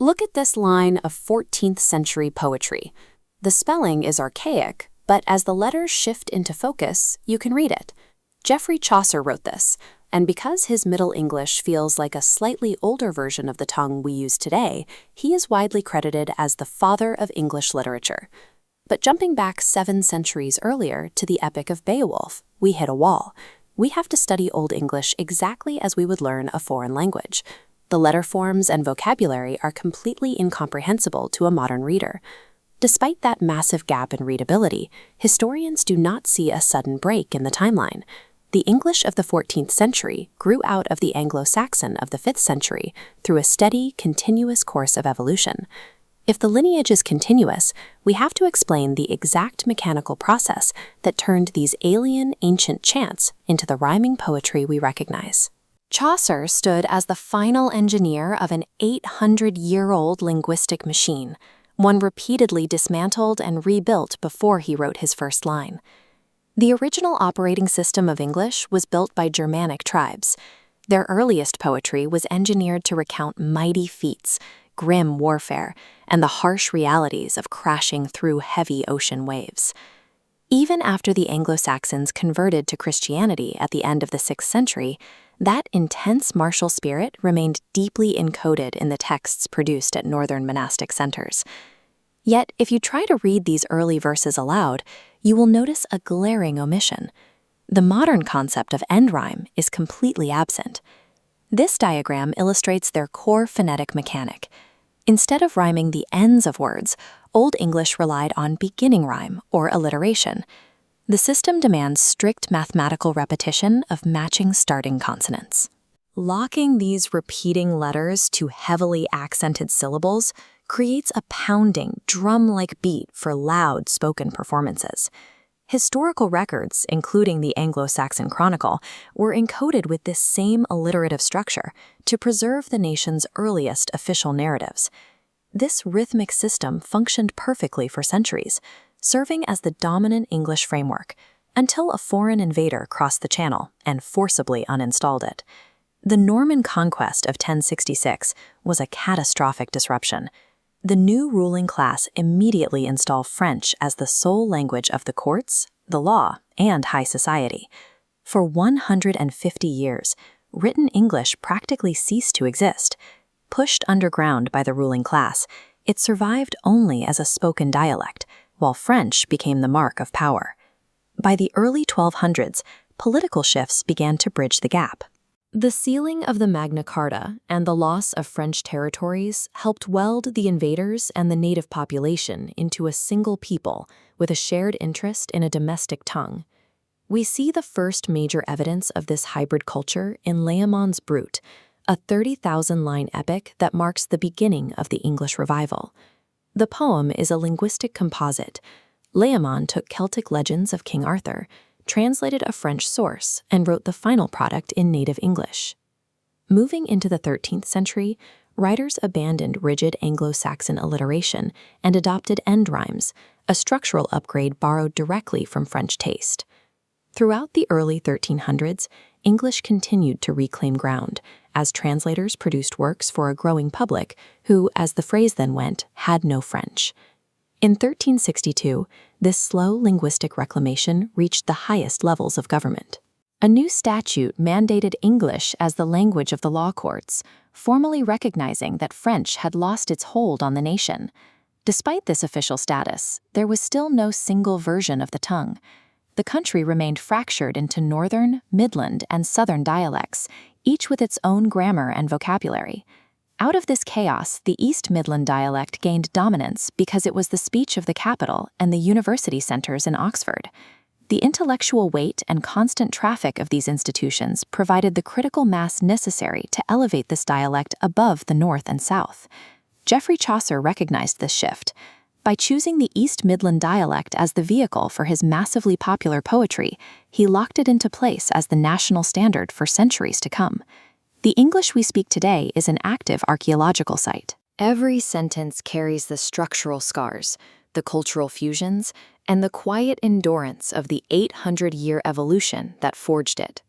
Look at this line of 14th century poetry. The spelling is archaic, but as the letters shift into focus, you can read it. Geoffrey Chaucer wrote this, and because his Middle English feels like a slightly older version of the tongue we use today, he is widely credited as the father of English literature. But jumping back 7 centuries earlier to the epic of Beowulf, we hit a wall. We have to study Old English exactly as we would learn a foreign language. The letter forms and vocabulary are completely incomprehensible to a modern reader. Despite that massive gap in readability, historians do not see a sudden break in the timeline. The English of the 14th century grew out of the Anglo-Saxon of the 5th century through a steady, continuous course of evolution. If the lineage is continuous, we have to explain the exact mechanical process that turned these alien, ancient chants into the rhyming poetry we recognize. Chaucer stood as the final engineer of an 800-year-old linguistic machine, one repeatedly dismantled and rebuilt before he wrote his first line. The original operating system of English was built by Germanic tribes. Their earliest poetry was engineered to recount mighty feats, grim warfare, and the harsh realities of crashing through heavy ocean waves. Even after the Anglo-Saxons converted to Christianity at the end of the 6th century, that intense martial spirit remained deeply encoded in the texts produced at northern monastic centers. Yet, if you try to read these early verses aloud, you will notice a glaring omission. The modern concept of end rhyme is completely absent. This diagram illustrates their core phonetic mechanic. Instead of rhyming the ends of words, Old English relied on beginning rhyme, or alliteration. The system demands strict mathematical repetition of matching starting consonants. Locking these repeating letters to heavily accented syllables creates a pounding, drum-like beat for loud spoken performances. Historical records, including the Anglo-Saxon Chronicle, were encoded with this same alliterative structure to preserve the nation's earliest official narratives. This rhythmic system functioned perfectly for centuries, serving as the dominant English framework, until a foreign invader crossed the channel and forcibly uninstalled it. The Norman Conquest of 1066 was a catastrophic disruption. The new ruling class immediately installed French as the sole language of the courts, the law, and high society. For 150 years, written English practically ceased to exist. Pushed underground by the ruling class, it survived only as a spoken dialect, while French became the mark of power. By the early 1200s, political shifts began to bridge the gap. The sealing of the Magna Carta and the loss of French territories helped weld the invaders and the native population into a single people with a shared interest in a domestic tongue. We see the first major evidence of this hybrid culture in Layamon's Brut, a 30,000-line epic that marks the beginning of the English revival. The poem is a linguistic composite. Layamon took Celtic legends of King Arthur, translated a French source, and wrote the final product in native English. Moving into the 13th century, writers abandoned rigid Anglo-Saxon alliteration and adopted end rhymes, a structural upgrade borrowed directly from French taste. Throughout the early 1300s, English continued to reclaim ground, as translators produced works for a growing public who, as the phrase then went, had no French. In 1362, this slow linguistic reclamation reached the highest levels of government. A new statute mandated English as the language of the law courts, formally recognizing that French had lost its hold on the nation. Despite this official status, there was still no single version of the tongue. The country remained fractured into northern, midland, and southern dialects, each with its own grammar and vocabulary. Out of this chaos, the East Midland dialect gained dominance because it was the speech of the capital and the university centers in Oxford. The intellectual weight and constant traffic of these institutions provided the critical mass necessary to elevate this dialect above the north and south. Geoffrey Chaucer recognized this shift. By choosing the East Midland dialect as the vehicle for his massively popular poetry, he locked it into place as the national standard for centuries to come. The English we speak today is an active archaeological site. Every sentence carries the structural scars, the cultural fusions, and the quiet endurance of the 800-year evolution that forged it.